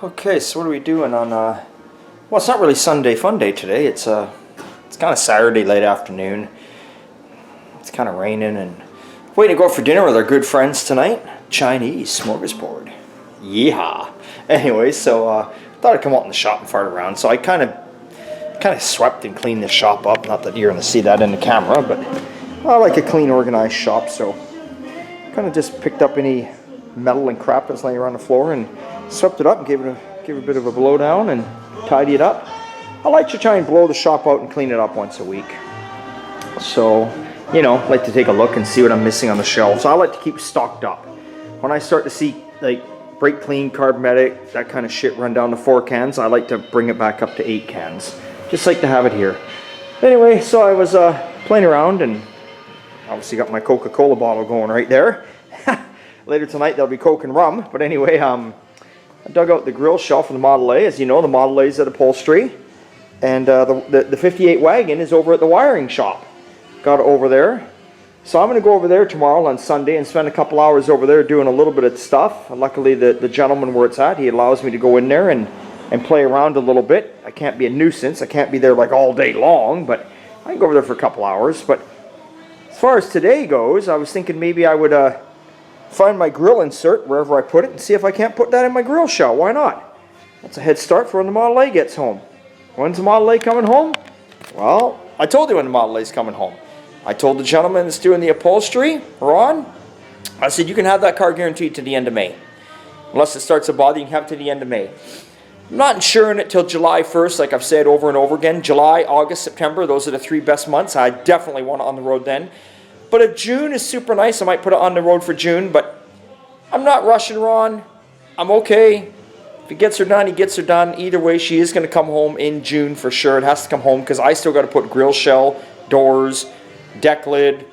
Okay, so what are we doing on, well, it's not really Sunday fun day today. It's kind of Saturday late afternoon. It's kind of raining and waiting to go out for dinner with our good friends tonight. Chinese smorgasbord. Yeehaw. Anyway, so thought I'd come out in the shop and fart around. So I kind of swept and cleaned the shop up. Not that you're going to see that in the camera, but I like a clean, organized shop. So kind of just picked up any metal and crap that's laying around the floor and swept it up and gave it a bit of a blow down and tidy it up. I like to try and blow the shop out and clean it up once a week. So, you know, I like to take a look and see what I'm missing on the shelves. I like to keep stocked up. When I start to see like Brake Clean, Carbmetic, that kind of shit run down to 4 cans, I like to bring it back up to 8 cans. Just like to have it here. Anyway, so I was playing around and obviously got my Coca-Cola bottle going right there. Later tonight there'll be Coke and rum, but anyway, I dug out the grill shelf from the Model A. As you know, the Model A is at upholstery, and the 58 wagon is over at the wiring shop. Got it over there. So I'm going to go over there tomorrow on Sunday and spend a couple hours over there doing a little bit of stuff. And luckily the gentleman where it's at, he allows me to go in there and play around a little bit. I can't be a nuisance. I can't be there like all day long, but I can go over there for a couple hours. But as far as today goes, I was thinking maybe I would find my grill insert wherever I put it and see if I can't put that in my grill shell. Why not? That's a head start for when the Model A gets home. When's the Model A coming home? Well, I told you when the Model A is coming home. I told the gentleman that's doing the upholstery, Ron, I said, you can have that car guaranteed to the end of May. Unless it starts to bother, you can have it to the end of May. I'm not insuring it till July 1st, like I've said over and over again. July, August, September, those are the 3 best months. I definitely want it on the road then. But if June is super nice, I might put it on the road for June. But I'm not rushing Ron. I'm okay. If he gets her done, he gets her done. Either way, she is going to come home in June for sure. It has to come home because I still got to put grill shell, doors, deck lid.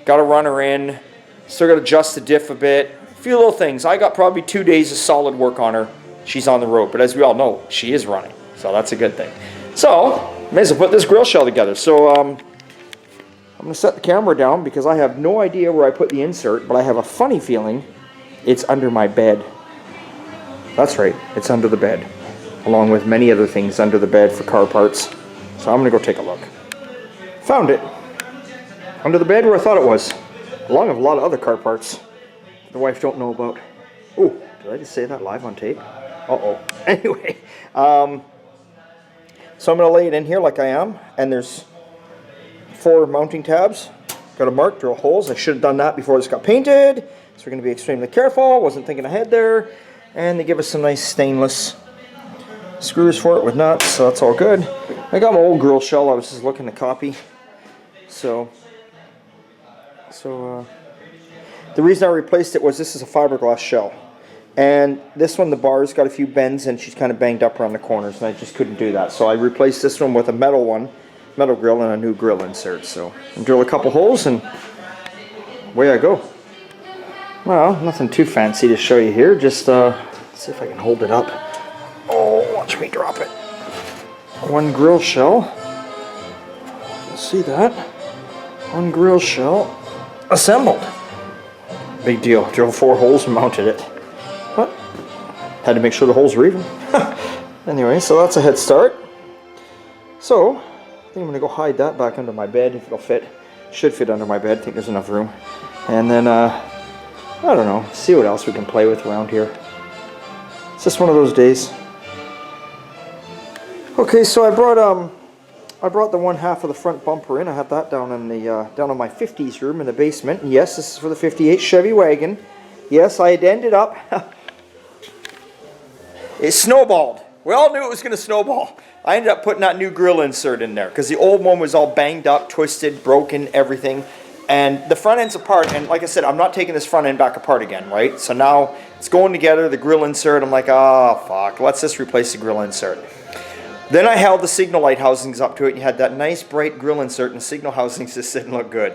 Got to run her in. Still got to adjust the diff a bit. A few little things. I got probably 2 days of solid work on her. She's on the road. But as we all know, she is running. So that's a good thing. So, may as well put this grill shell together. So, I'm going to set the camera down because I have no idea where I put the insert, but I have a funny feeling it's under my bed. That's right, it's under the bed, along with many other things under the bed for car parts. So I'm going to go take a look. Found it. Under the bed where I thought it was, along with a lot of other car parts the wife don't know about. Oh, did I just say that live on tape? Uh-oh. Anyway, so I'm going to lay it in here like I am, and there's 4 mounting tabs. Got to mark, drill holes. I should have done that before this got painted. So we're going to be extremely careful. Wasn't thinking ahead there. And they give us some nice stainless screws for it with nuts, so that's all good. I got my old grill shell I was just looking to copy. So the reason I replaced it was this is a fiberglass shell. And this one, the bar's got a few bends and she's kind of banged up around the corners, and I just couldn't do that. So I replaced this one with a metal grill and a new grill insert. So I'll drill a couple holes and away I go. Well, nothing too fancy to show you here. Just see if I can hold it up. Oh, watch me drop it. 1 grill shell. You'll see that. 1 grill shell assembled. Big deal. Drilled 4 holes and mounted it. But had to make sure the holes were even. Anyway, so that's a head start. So I think I'm going to go hide that back under my bed if it'll fit. Should fit under my bed. I think there's enough room. And then, I don't know, see what else we can play with around here. It's just one of those days. Okay, so I brought the 1/2 of the front bumper in. I had that down in the down in my 50s room in the basement. And yes, this is for the 58 Chevy wagon. Yes, I had ended up. It snowballed. We all knew it was going to snowball. I ended up putting that new grill insert in there because the old one was all banged up, twisted, broken, everything. And the front end's apart, and like I said, I'm not taking this front end back apart again, right? So now it's going together, the grill insert. I'm like, oh, fuck, let's just replace the grill insert. Then I held the signal light housings up to it, and you had that nice bright grill insert, and the signal housings just didn't look good.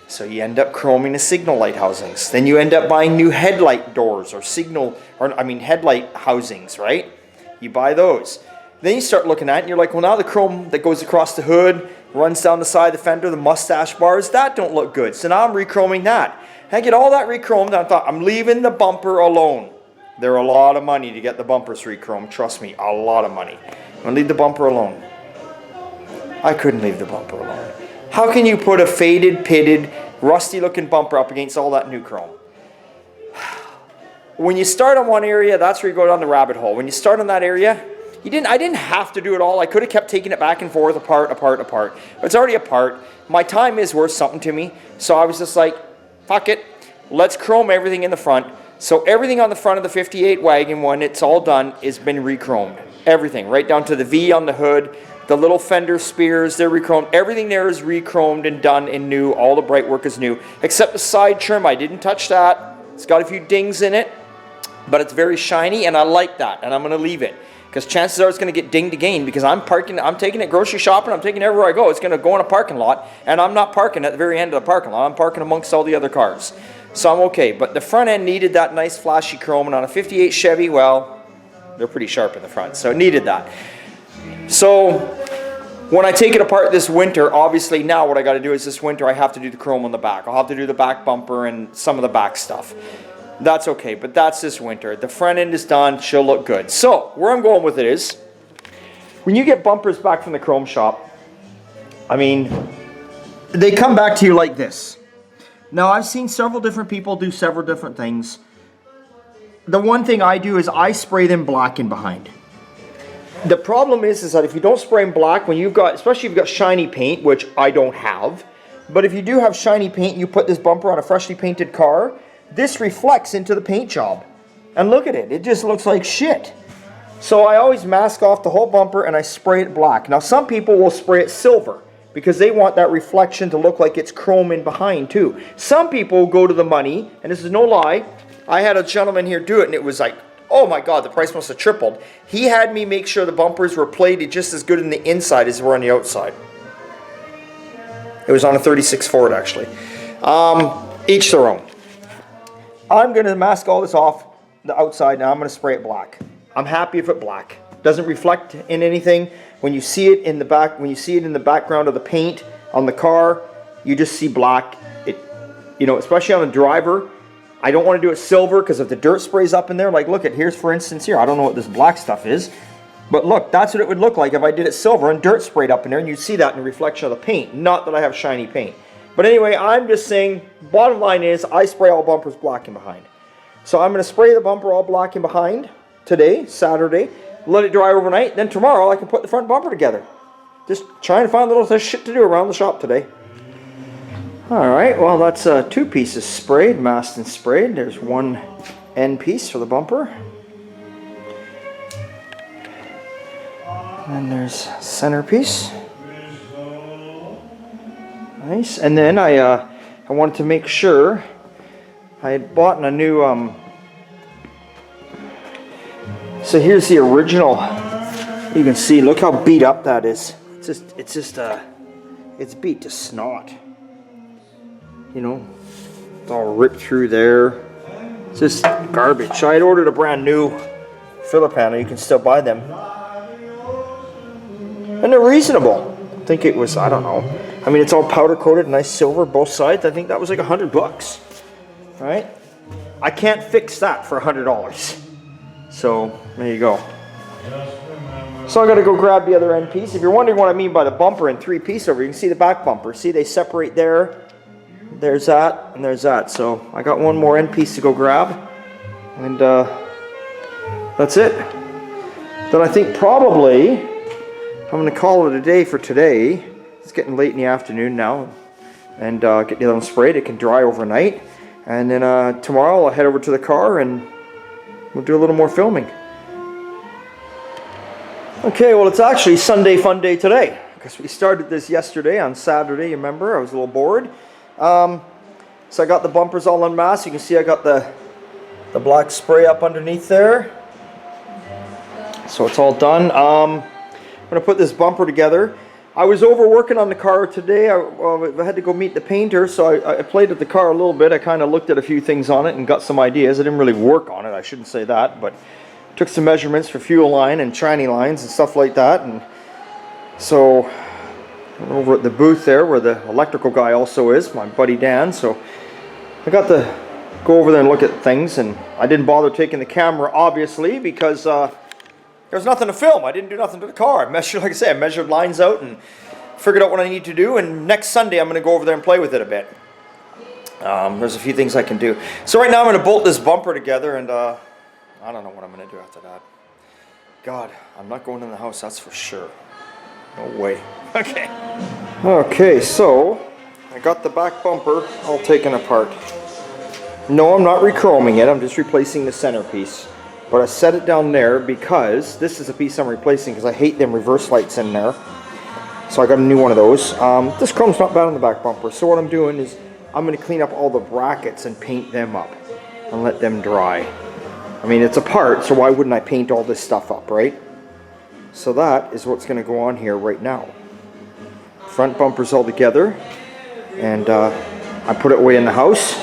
So you end up chroming the signal light housings. Then you end up buying new headlight doors or headlight housings, right? You buy those. Then you start looking at it and you're like, well, now the chrome that goes across the hood, runs down the side of the fender, the mustache bars, that don't look good. So now I'm re-chroming that. I get all that re-chromed and I thought, I'm leaving the bumper alone. They're a lot of money to get the bumpers re-chromed. Trust me, a lot of money. I'm going to leave the bumper alone. I couldn't leave the bumper alone. How can you put a faded, pitted, rusty looking bumper up against all that new chrome? When you start on one area, that's where you go down the rabbit hole. When you start on that area, I didn't have to do it all. I could have kept taking it back and forth, apart. It's already apart. My time is worth something to me. So I was just like, fuck it. Let's chrome everything in the front. So everything on the front of the 58 wagon, when it's all done, has been re-chromed. Everything, right down to the V on the hood, the little fender spears, they're re-chromed. Everything there is re-chromed and done and new. All the bright work is new, except the side trim. I didn't touch that. It's got a few dings in it, but it's very shiny, and I like that, and I'm going to leave it. Because chances are it's going to get dinged again, because I'm taking it grocery shopping, I'm taking it everywhere I go. It's going to go in a parking lot, and I'm not parking at the very end of the parking lot. I'm parking amongst all the other cars. So I'm okay. But the front end needed that nice flashy chrome, and on a 58 Chevy, well, they're pretty sharp in the front, so it needed that. So when I take it apart this winter, obviously now what I got to do is this winter I have to do the chrome on the back. I'll have to do the back bumper and some of the back stuff. That's okay, but that's this winter. The front end is done, she'll look good. So where I'm going with it is, when you get bumpers back from the chrome shop, I mean, they come back to you like this. Now I've seen several different people do several different things. The one thing I do is I spray them black in behind. The problem is that if you don't spray them black, when you've got, especially if you've got shiny paint, which I don't have, but if you do have shiny paint and you put this bumper on a freshly painted car, this reflects into the paint job. And look at it, it just looks like shit. So I always mask off the whole bumper and I spray it black. Now some people will spray it silver because they want that reflection to look like it's chrome in behind too. Some people go to the money, and this is no lie, I had a gentleman here do it and it was like, oh my God, the price must have tripled. He had me make sure the bumpers were plated just as good in the inside as they were on the outside. It was on a 36 Ford actually. Each their own. I'm going to mask all this off the outside now. I'm going to spray it black. I'm happy if it's black. Doesn't reflect in anything. When you see it in the back, when you see it in the background of the paint on the car, you just see black. It, you know, especially on the driver. I don't want to do it silver because if the dirt sprays up in there, like look at here's for instance here. I don't know what this black stuff is, but look, that's what it would look like if I did it silver and dirt sprayed up in there, and you'd see that in the reflection of the paint. Not that I have shiny paint. But anyway, I'm just saying, bottom line is, I spray all bumpers black in behind. So I'm going to spray the bumper all black in behind today, Saturday, let it dry overnight, then tomorrow I can put the front bumper together. Just trying to find a little shit to do around the shop today. Alright, well that's 2 pieces sprayed, masked and sprayed. There's one end piece for the bumper. And there's centerpiece. Nice. And then I wanted to make sure I had bought a new so here's the original. You can see, look how beat up that is. It's beat to snot. You know, it's all ripped through there. It's just garbage. I had ordered a brand new filler panel. You can still buy them, and they're reasonable. I think it was, I don't know. I mean, it's all powder coated, nice silver, both sides. I think that was like $100, right? I can't fix that for $100. So there you go. So I got to go grab the other end piece. If you're wondering what I mean by the bumper in 3-piece over, you can see the back bumper. See, they separate there. There's that, and there's that. So I got one more end piece to go grab, and that's it. Then I think probably I'm going to call it a day for today. It's getting late in the afternoon now, and get the other one sprayed. It can dry overnight, and then tomorrow I'll head over to the car and we'll do a little more filming. Okay, well it's actually Sunday fun day today, because we started this yesterday on Saturday. You remember, I was a little bored. So I got the bumpers all unmasked. You can see I got the black spray up underneath there. So it's all done. I'm going to put this bumper together. I was over working on the car today. I had to go meet the painter, so I played with the car a little bit. I kind of looked at a few things on it and got some ideas. I didn't really work on it, I shouldn't say that, but took some measurements for fuel line and tranny lines and stuff like that. And so over at the booth there where the electrical guy also is, my buddy Dan. So I got the go over there and look at things, and I didn't bother taking the camera, obviously, because there was nothing to film. I didn't do nothing to the car. I measured, like I say, I measured lines out and figured out what I need to do, and next Sunday I'm going to go over there and play with it a bit. There's a few things I can do. So right now I'm going to bolt this bumper together, and I don't know what I'm going to do after that. God, I'm not going in the house, that's for sure. No way. Okay. Okay, so I got the back bumper all taken apart. No, I'm not rechroming it, I'm just replacing the centerpiece. But I set it down there because this is a piece I'm replacing because I hate them reverse lights in there. So I got a new one of those. This chrome's not bad on the back bumper, so what I'm doing is I'm going to clean up all the brackets and paint them up and let them dry. I mean, it's apart, so why wouldn't I paint all this stuff up, right? So that is what's going to go on here right now. Front bumper's all together, and I put it away in the house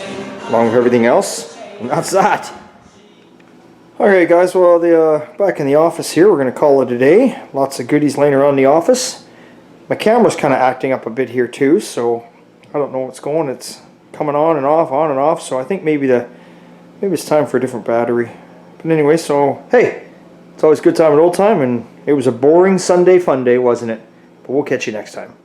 along with everything else, and that's that. Alright guys, well, back in the office here, we're going to call it a day. Lots of goodies laying around the office. My camera's kind of acting up a bit here too, so I don't know what's going. It's coming on and off, so I think maybe it's time for a different battery. But anyway, so hey, it's always a good time at old time, and it was a boring Sunday fun day, wasn't it? But we'll catch you next time.